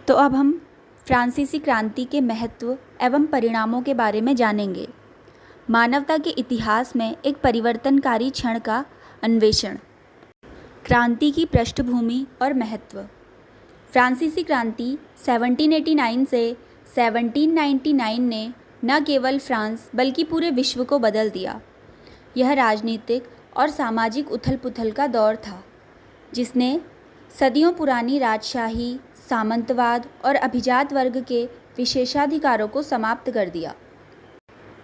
तो अब हम फ्रांसीसी क्रांति के महत्व एवं परिणामों के बारे में जानेंगे। मानवता के इतिहास में एक परिवर्तनकारी क्षण का अन्वेषण। क्रांति की पृष्ठभूमि और महत्व। फ्रांसीसी क्रांति 1789 से 1799 ने न केवल फ्रांस बल्कि पूरे विश्व को बदल दिया। यह राजनीतिक और सामाजिक उथल-पुथल का दौर था, जिसने सदियों पुरानी राजशाही, सामंतवाद और अभिजात वर्ग के विशेषाधिकारों को समाप्त कर दिया।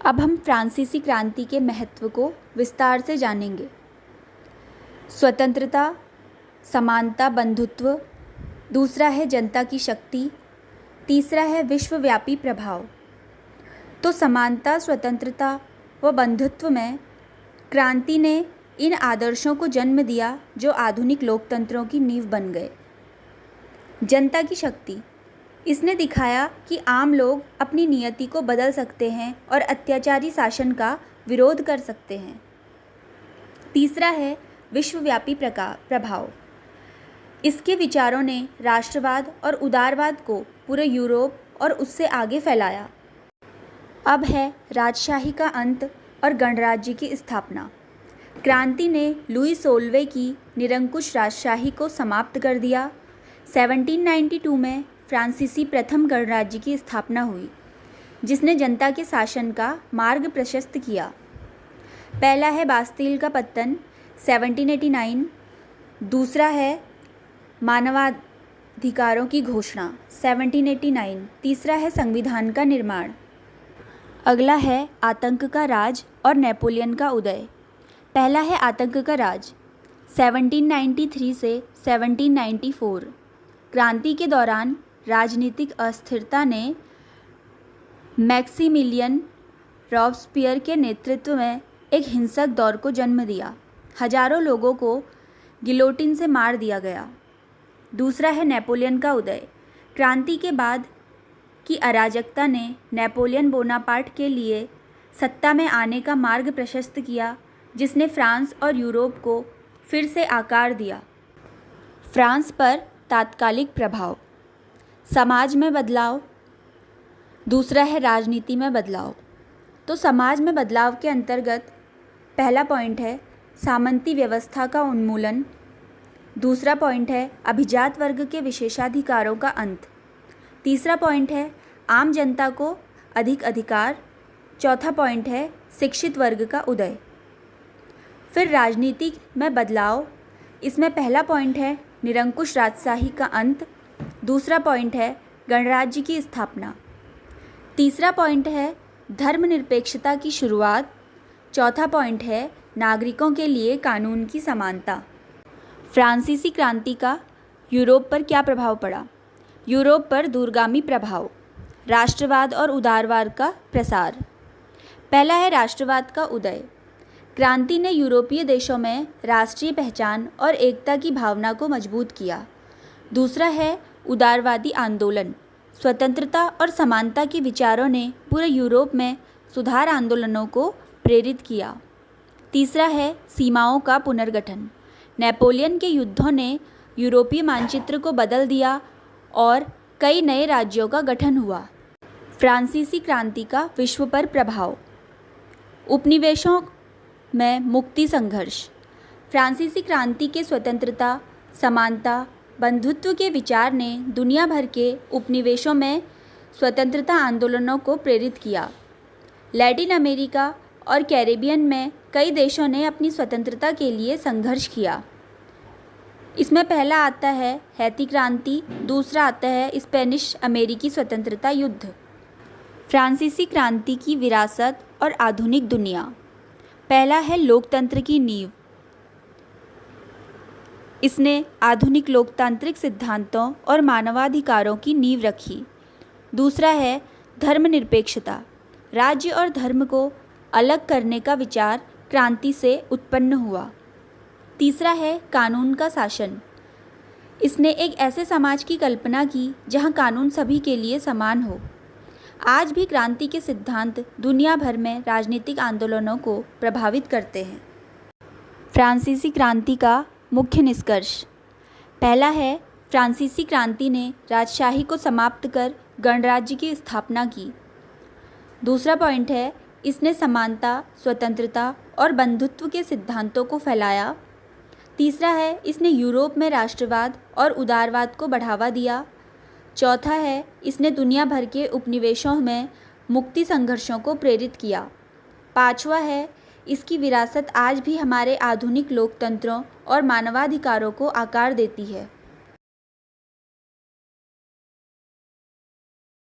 अब हम फ्रांसीसी क्रांति के महत्व को विस्तार से जानेंगे। स्वतंत्रता, समानता, बंधुत्व। दूसरा है जनता की शक्ति। तीसरा है विश्वव्यापी प्रभाव। तो समानता, स्वतंत्रता व बंधुत्व में क्रांति ने इन आदर्शों को जन्म दिया जो आधुनिक लोकतंत्रों की नींव बन गए। जनता की शक्ति। इसने दिखाया कि आम लोग अपनी नियति को बदल सकते हैं और अत्याचारी शासन का विरोध कर सकते हैं। तीसरा है विश्वव्यापी प्रभाव। इसके विचारों ने राष्ट्रवाद और उदारवाद को पूरे यूरोप और उससे आगे फैलाया। अब है राजशाही का अंत और गणराज्य की स्थापना। क्रांति ने लुई 16वें की निरंकुश राजशाही को समाप्त कर दिया। 1792 में फ्रांसीसी प्रथम गणराज्य की स्थापना हुई, जिसने जनता के शासन का मार्ग प्रशस्त किया। पहला है बास्तील का पतन 1789। दूसरा है मानवाधिकारों की घोषणा 1789। तीसरा है संविधान का निर्माण। अगला है आतंक का राज और नेपोलियन का उदय। पहला है आतंक का राज 1793 से 1794। क्रांति के दौरान राजनीतिक अस्थिरता ने मैक्सिमिलियन रॉबस्पियर के नेतृत्व में एक हिंसक दौर को जन्म दिया। हजारों लोगों को गिलोटिन से मार दिया गया। दूसरा है नेपोलियन का उदय। क्रांति के बाद की अराजकता ने नेपोलियन बोनापार्ट के लिए सत्ता में आने का मार्ग प्रशस्त किया, जिसने फ्रांस और यूरोप को फिर से आकार दिया। फ्रांस पर तात्कालिक प्रभाव। समाज में बदलाव। दूसरा है राजनीति में बदलाव। तो समाज में बदलाव के अंतर्गत पहला पॉइंट है सामंती व्यवस्था का उन्मूलन। दूसरा पॉइंट है अभिजात वर्ग के विशेषाधिकारों का अंत। तीसरा पॉइंट है आम जनता को अधिक अधिकार। चौथा पॉइंट है शिक्षित वर्ग का उदय। फिर राजनीति में बदलाव। इसमें पहला पॉइंट है निरंकुश राजशाही का अंत। दूसरा पॉइंट है गणराज्य की स्थापना। तीसरा पॉइंट है धर्मनिरपेक्षता की शुरुआत। चौथा पॉइंट है नागरिकों के लिए कानून की समानता। फ्रांसीसी क्रांति का यूरोप पर क्या प्रभाव पड़ा? यूरोप पर दूरगामी प्रभाव। राष्ट्रवाद और उदारवाद का प्रसार। पहला है राष्ट्रवाद का उदय। क्रांति ने यूरोपीय देशों में राष्ट्रीय पहचान और एकता की भावना को मजबूत किया। दूसरा है उदारवादी आंदोलन। स्वतंत्रता और समानता के विचारों ने पूरे यूरोप में सुधार आंदोलनों को प्रेरित किया। तीसरा है सीमाओं का पुनर्गठन। नेपोलियन के युद्धों ने यूरोपीय मानचित्र को बदल दिया और कई नए राज्यों का गठन हुआ। फ्रांसीसी क्रांति का विश्व पर प्रभाव। उपनिवेशों में मुक्ति संघर्ष। फ्रांसीसी क्रांति के स्वतंत्रता, समानता, बंधुत्व के विचार ने दुनिया भर के उपनिवेशों में स्वतंत्रता आंदोलनों को प्रेरित किया। लैटिन अमेरिका और कैरेबियन में कई देशों ने अपनी स्वतंत्रता के लिए संघर्ष किया। इसमें पहला आता है हैती क्रांति। दूसरा आता है स्पेनिश अमेरिकी स्वतंत्रता युद्ध। फ्रांसीसी क्रांति की विरासत और आधुनिक दुनिया। पहला है लोकतंत्र की नींव। इसने आधुनिक लोकतांत्रिक सिद्धांतों और मानवाधिकारों की नींव रखी। दूसरा है धर्मनिरपेक्षता। राज्य और धर्म को अलग करने का विचार क्रांति से उत्पन्न हुआ। तीसरा है कानून का शासन। इसने एक ऐसे समाज की कल्पना की जहां कानून सभी के लिए समान हो। आज भी क्रांति के सिद्धांत दुनिया भर में राजनीतिक आंदोलनों को प्रभावित करते हैं। फ्रांसीसी क्रांति का मुख्य निष्कर्ष। पहला है, फ्रांसीसी क्रांति ने राजशाही को समाप्त कर गणराज्य की स्थापना की। दूसरा पॉइंट है, इसने समानता, स्वतंत्रता और बंधुत्व के सिद्धांतों को फैलाया। तीसरा है, इसने यूरोप में राष्ट्रवाद और उदारवाद को बढ़ावा दिया। चौथा है, इसने दुनिया भर के उपनिवेशों में मुक्ति संघर्षों को प्रेरित किया। पांचवा है, इसकी विरासत आज भी हमारे आधुनिक लोकतंत्रों और मानवाधिकारों को आकार देती है।